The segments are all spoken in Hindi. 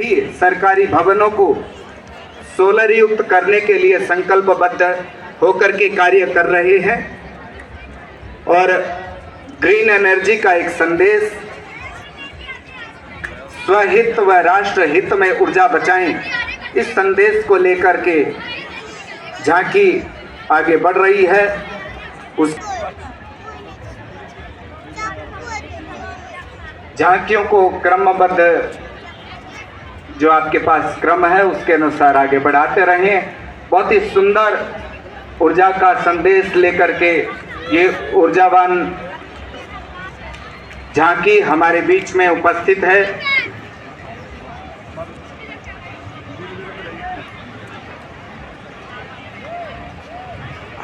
भी सरकारी भवनों को सोलर युक्त करने के लिए संकल्पबद्ध होकर के कार्य कर रहे हैं और ग्रीन एनर्जी का एक संदेश, स्वहित व राष्ट्र हित में ऊर्जा बचाएं, इस संदेश को लेकर के झांकी आगे बढ़ रही है। उस झांकियों को क्रमबद्ध जो आपके पास क्रम है उसके अनुसार आगे बढ़ाते रहें। बहुत ही सुंदर ऊर्जा का संदेश लेकर के ये ऊर्जावान झांकी हमारे बीच में उपस्थित है।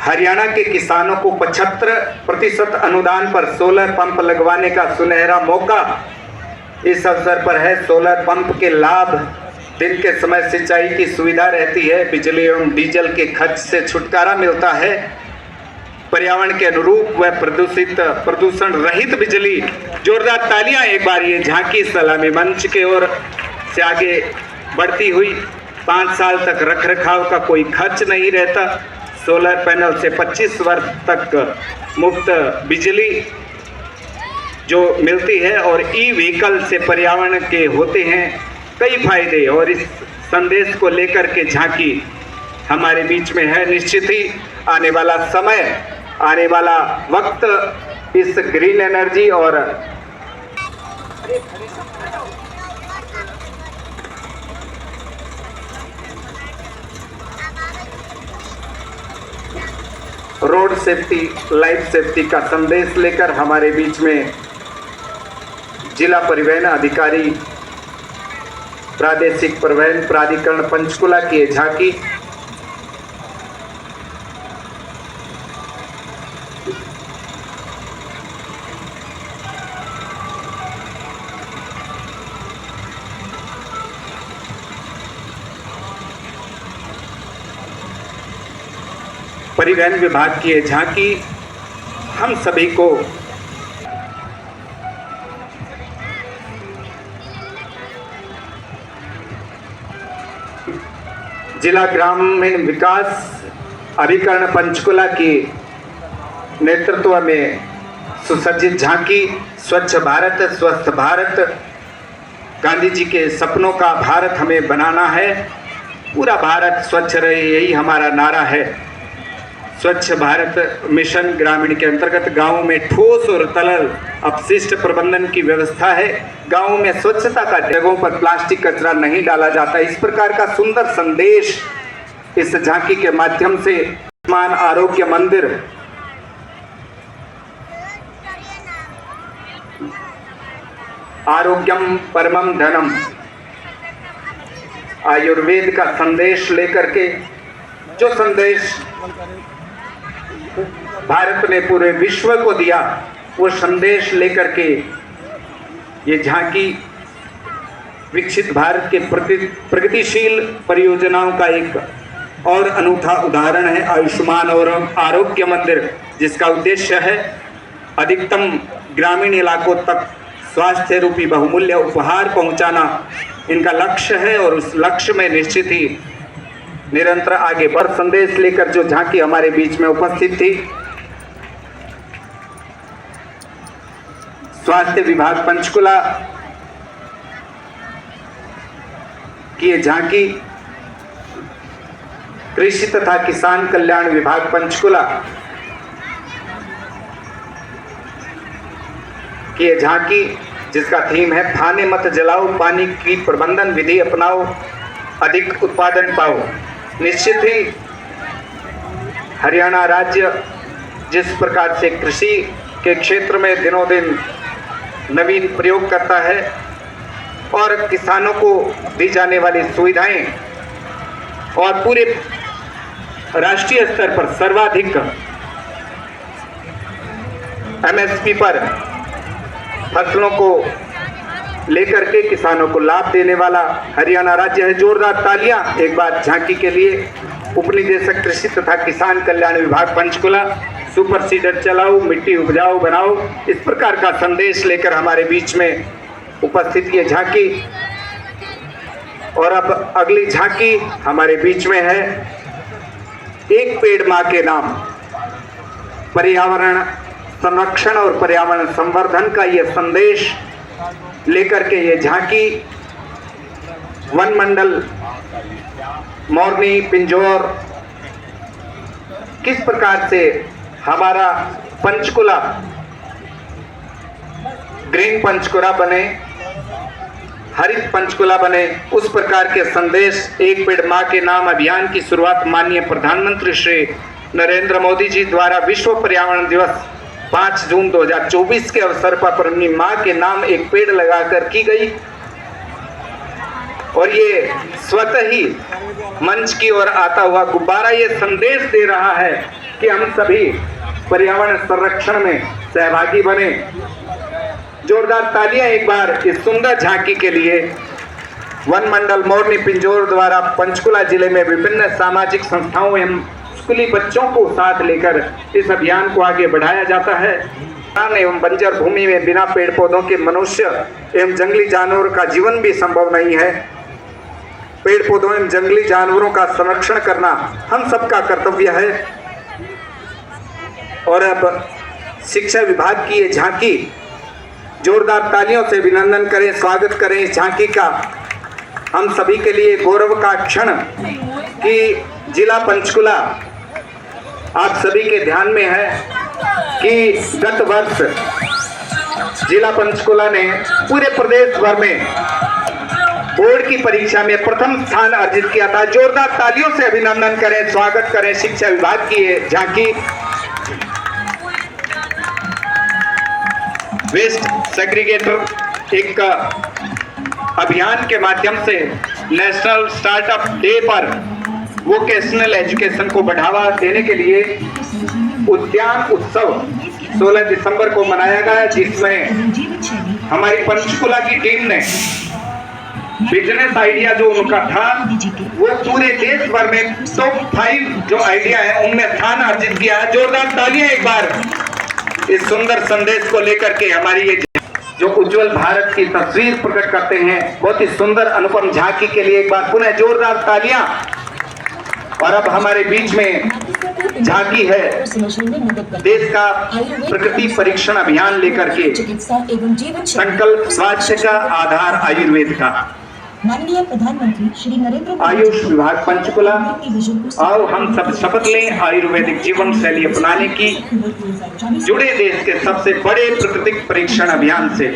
हरियाणा के किसानों को 75% अनुदान पर सोलर पंप लगवाने का सुनहरा मौका इस अवसर पर है। सोलर पंप के लाभ, दिन के समय सिंचाई की सुविधा रहती है, बिजली एवं डीजल के खर्च से छुटकारा मिलता है, पर्यावरण के अनुरूप व प्रदूषण रहित बिजली। जोरदार तालियां एक बार ये झांकी सलामी मंच के ओर से आगे बढ़ती हुई। 5 साल तक रख रखाव का कोई खर्च नहीं रहता। सोलर पैनल से 25 वर्ष तक मुफ्त बिजली जो मिलती है और ई व्हीकल से पर्यावरण के होते हैं कई फायदे, और इस संदेश को लेकर के झांकी हमारे बीच में है। निश्चित ही आने वाला समय, आने वाला वक्त इस ग्रीन एनर्जी और रोड सेफ्टी, लाइफ सेफ्टी का संदेश लेकर हमारे बीच में जिला परिवहन अधिकारी, प्रादेशिक परिवहन प्राधिकरण पंचकुला की झांकी। परिवहन विभाग की ये झांकी हम सभी को जिला ग्रामीण विकास अभिकरण पंचकुला की नेतृत्व में सुसज्जित झांकी स्वच्छ भारत स्वस्थ भारत, गांधी जी के सपनों का भारत हमें बनाना है, पूरा भारत स्वच्छ रहे, यही हमारा नारा है। स्वच्छ भारत मिशन ग्रामीण के अंतर्गत गांवों में ठोस और तरल अपशिष्ट प्रबंधन की व्यवस्था है। गांवों में स्वच्छता का, जगहों पर प्लास्टिक कचरा नहीं डाला जाता। इस प्रकार का सुंदर संदेश इस झांकी के माध्यम से आयुष्मान आरोग्य मंदिर आरोग्यम परमम धनम आयुर्वेद का संदेश लेकर के, जो संदेश भारत ने पूरे विश्व को दिया, वो संदेश लेकर के ये झांकी विकसित भारत के प्रगतिशील परियोजनाओं का एक और अनूठा उदाहरण है। आयुष्मान और आरोग्य मंदिर, जिसका उद्देश्य है अधिकतम ग्रामीण इलाकों तक स्वास्थ्य रूपी बहुमूल्य उपहार पहुंचाना, इनका लक्ष्य है और उस लक्ष्य में निश्चित ही निरंतर आगे बढ़। संदेश लेकर जो झांकी हमारे बीच में उपस्थित थी, स्वास्थ्य विभाग पंचकुला की ये झांकी, कृषि तथा किसान कल्याण विभाग पंचकुला की ये झांकी, जिसका थीम है खाने मत जलाओ, पानी की प्रबंधन विधि अपनाओ, अधिक उत्पादन पाओ। निश्चित ही हरियाणा राज्य जिस प्रकार से कृषि के क्षेत्र में दिनों दिन नवीन प्रयोग करता है और किसानों को दी जाने वाली सुविधाएं और पूरे राष्ट्रीय स्तर पर सर्वाधिक एमएसपी पर फसलों को लेकर के किसानों को लाभ देने वाला हरियाणा राज्य है। जोरदार तालियां एक बार झांकी के लिए। उपनिदेशक कृषि तथा किसान कल्याण विभाग पंचकुला, सुपर सीडर चलाओ, मिट्टी उपजाऊ बनाओ, इस प्रकार का संदेश लेकर हमारे बीच में उपस्थित ये झांकी और अब अगली झांकी हमारे बीच में है। एक पेड़ मां के नाम, पर्यावरण संरक्षण और पर्यावरण संवर्धन का ये संदेश लेकर के ये झांकी वन मंडल मोरनी पिंजौर किस प्रकार से हमारा पंचकुला ग्रीन पंचकुला बने, हरित पंचकुला बने, उस प्रकार के संदेश एक पेड़ मां के नाम अभियान की शुरुआत माननीय प्रधानमंत्री श्री नरेंद्र मोदी जी द्वारा विश्व पर्यावरण दिवस 5 जून 2024 के अवसर पर अपनी मां के नाम एक पेड़ लगाकर की गई। और ये स्वतः ही मंच की ओर आता हुआ गुब्बारा ये संदेश दे रहा है कि हम सभी पर्यावरण संरक्षण में सहभागी बने। जोरदार तालियां एक बार इस सुंदर झांकी के लिए। वन मंडल मोरनी पिंजौर द्वारा पंचकुला जिले में विभिन्न सामाजिक संस्थाओं एवं स्कूली बच्चों को साथ लेकर इस अभियान को आगे बढ़ाया जाता है। एवं बंजर भूमि में बिना पेड़ पौधों के मनुष्य एवं जंगली जानवरों का जीवन भी संभव नहीं है। पेड़ पौधों एवं जंगली जानवरों का संरक्षण करना हम सबका कर्तव्य है। और अब शिक्षा विभाग की ये झांकी, जोरदार तालियों से अभिनंदन करें, स्वागत करें इस झांकी का। हम सभी के लिए गौरव का क्षण कि जिला पंचकुला आप सभी के ध्यान में है कि गत वर्ष जिला पंचकुला ने पूरे प्रदेश भर में बोर्ड की परीक्षा में प्रथम स्थान अर्जित किया था। जोरदार तालियों से अभिनंदन करें, स्वागत करें शिक्षा विभाग की ये झांकी। वेस्ट सेग्रीगेटर एक अभियान के माध्यम से नेशनल स्टार्टअप डे पर वोकेशनल एजुकेशन को बढ़ावा देने के लिए उद्यान उत्सव 16 दिसंबर को मनाया गया, जिसमें हमारी पंचकुला की टीम ने बिजनेस आइडिया जो उनका था वो पूरे देश भर में टॉप 5 जो आइडिया है उनमें स्थान अर्जित किया है। जोरदार तालियां एक बार इस सुंदर संदेश को लेकर के हमारी ये जो उज्जवल भारत की तस्वीर प्रकट करते हैं बहुत ही सुंदर अनुपम झांकी के लिए एक बार पुनः जोरदार तालियां। और अब हमारे बीच में झांकी है देश का प्रकृति परीक्षण अभियान लेकर के संकल्प स्वास्थ्य का आधार आयुर्वेद का। माननीय प्रधानमंत्री श्री नरेंद्र मोदी आयुष विभाग पंचकुला और हम सब शपथ लें आयुर्वेदिक जीवन शैली अपनाने की, जुड़े देश के सबसे बड़े प्राकृतिक परीक्षण अभियान से।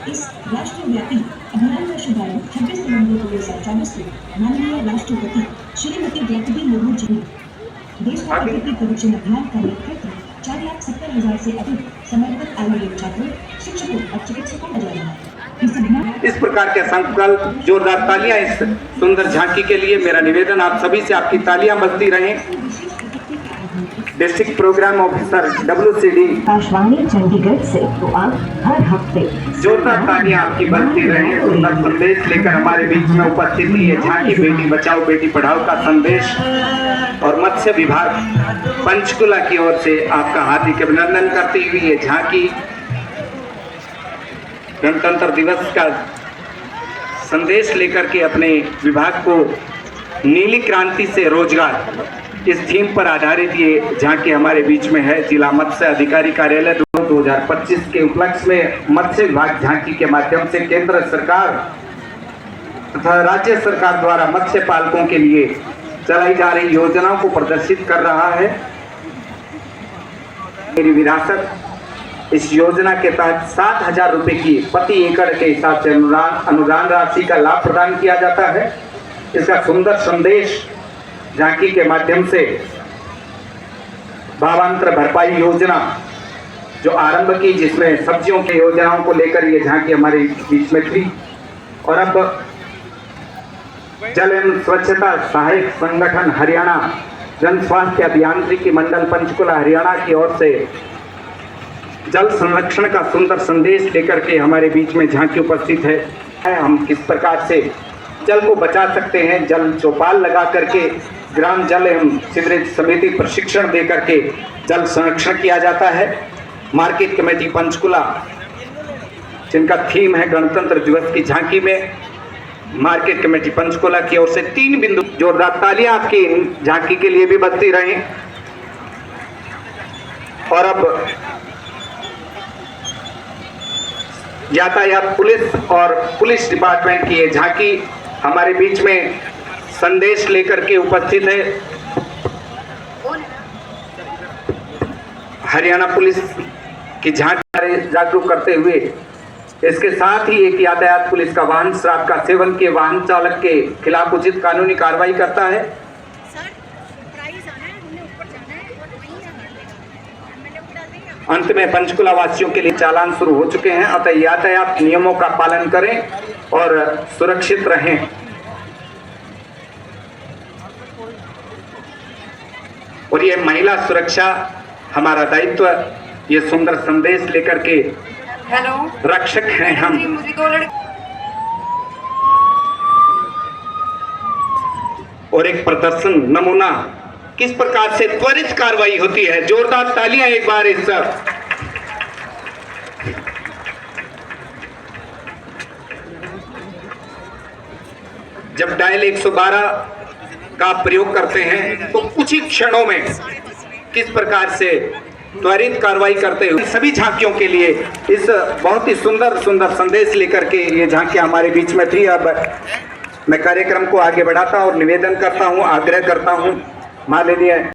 इस राष्ट्रव्यापी अभियान का शुभारंभ 26 नवंबर 2024 को माननीय राष्ट्रपति श्रीमती द्रौपदी मुर्मू जी ने देश का प्राकृतिक परीक्षण अभियान का नेतृत्व 4,70,000 से अधिक समर्पित आयुर्वेद छात्रों, शिक्षकों और चिकित्सकों का जा रहा है। इस प्रकार के संकल्प, जोरदार तालियां इस सुंदर झांकी के लिए। मेरा निवेदन आप सभी से आपकी तालियां बजती रहें। District program officer WCD Akashvani Chandigarh से तो आप हर हफ्ते जोरदार तालियां आपकी बजती रहें। सुंदर संदेश लेकर हमारे बीच में उपस्थित हुई है झांकी बेटी बचाओ बेटी पढ़ाओ का संदेश। और मत्स्य विभाग पंचकुला की ओर से आपका हार्दिक अभिनंदन करती हुई ये झांकी गणतंत्र दिवस का संदेश लेकर के अपने विभाग को नीली क्रांति से रोजगार इस थीम पर आधारित ये झांकी हमारे बीच में है। जिला मत्स्य अधिकारी कार्यालय 2025 के उपलक्ष्य में मत्स्य विभाग झांकी के माध्यम से केंद्र सरकार तथा राज्य सरकार द्वारा मत्स्य पालकों के लिए चलाई जा रही योजनाओं को प्रदर्शित कर रहा है। मेरी विरासत इस योजना के तहत 7,000 रुपये की प्रति एकड़ के हिसाब से अनुदान राशि का लाभ प्रदान किया जाता है। इसका सुंदर संदेश झांकी के माध्यम से भावांतर भरपाई योजना जो आरंभ की, जिसमें सब्जियों की योजनाओं को लेकर ये झांकी हमारे बीच में थी। और अब जल एवं स्वच्छता सहायक संगठन हरियाणा जन स्वास्थ्य अभियांत्रिकी मंडल पंचकुला हरियाणा की ओर से जल संरक्षण का सुंदर संदेश लेकर के हमारे बीच में झांकी उपस्थित है। हम किस प्रकार से जल को बचा सकते हैं, जल चौपाल लगा करके ग्राम जल एवं सीवरेज समिति प्रशिक्षण दे करके जल संरक्षण किया जाता है। मार्केट कमेटी पंचकुला जिनका थीम है गणतंत्र दिवस की झांकी में मार्केट कमेटी पंचकुला की ओर से 3 बिंदु। जोरदार तालियां आपकी झांकी के लिए भी बजती रहें। और अब यातायात पुलिस और पुलिस डिपार्टमेंट की ये झांकी हमारे बीच में संदेश लेकर के उपस्थित है। हरियाणा पुलिस की झांकी जागरूक करते हुए इसके साथ ही एक यातायात पुलिस का वाहन शराब का सेवन किए वाहन चालक के खिलाफ उचित कानूनी कार्रवाई करता है। अंत में पंचकुला वासियों के लिए चालान शुरू हो चुके हैं। अतः यातायात नियमों का पालन करें और सुरक्षित रहें। और ये महिला सुरक्षा हमारा दायित्व, ये सुंदर संदेश लेकर के हेलो रक्षक हैं हम। मुझे 2 लड़के और एक प्रदर्शन नमूना किस प्रकार से त्वरित कार्रवाई होती है। जोरदार तालियां एक बार इस जब डायल 112 का प्रयोग करते हैं तो कुछ ही क्षणों में किस प्रकार से त्वरित कार्रवाई करते हुए सभी झांकियों के लिए इस बहुत ही सुंदर सुंदर संदेश लेकर के ये झांकियां हमारे बीच में थी। अब मैं कार्यक्रम को आगे बढ़ाता और निवेदन करता हूं, आग्रह करता हूं माननीय